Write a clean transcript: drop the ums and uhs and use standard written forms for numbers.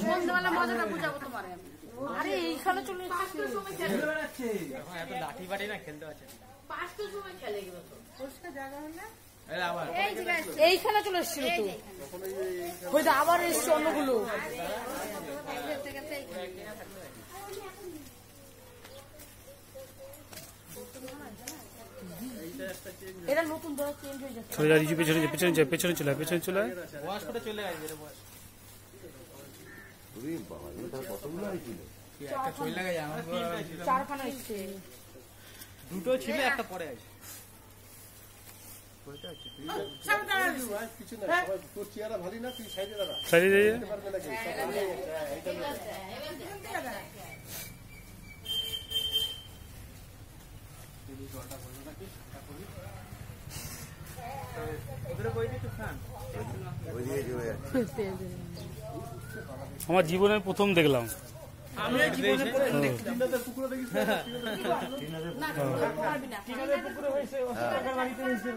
সন্ধ্যাবেলা মজাটা বুঝাবো তোমার। আরে এইখানে চলে লাঠি বাটি না খেলতে আছে 5টার সময় খেলে গেল তো পরিষ্কার জায়গা হলে এইখানে চলে এসেছিল তো ওই যে আবার এসছে অন্যগুলো। এটা নতুন ধরে চেঞ্জ হয়ে যাচ্ছে। পেছনে চলে ওয়াশ করে চলে আসবে রে বস। ওরে বাবা এটা কতগুলো হয়েছিল? একটা চলে লাগে আমার 4খানা এসেছে। দুটো ছিল একটা পরে আছে। কইটা আছে কিছু না সবাই তোর চেয়ারা ভালো না তুই সাইডে দাঁড়া। সাইডে দাঁড়িয়ে পারবে নাকি এইটা না দিদি জলটা বললো নাকি ঠান্ডা করি ওদের কই দিতে খান ওই দিকে চলে যাচ্ছে। আমার জীবনের প্রথম দেখলাম। আমি জীবনে প্রথম দেখলাম। তিনটা পুকুরে দেখিস না? তিনটা পুকুরে হইছে 80 টাকার বাড়িতে হইছে।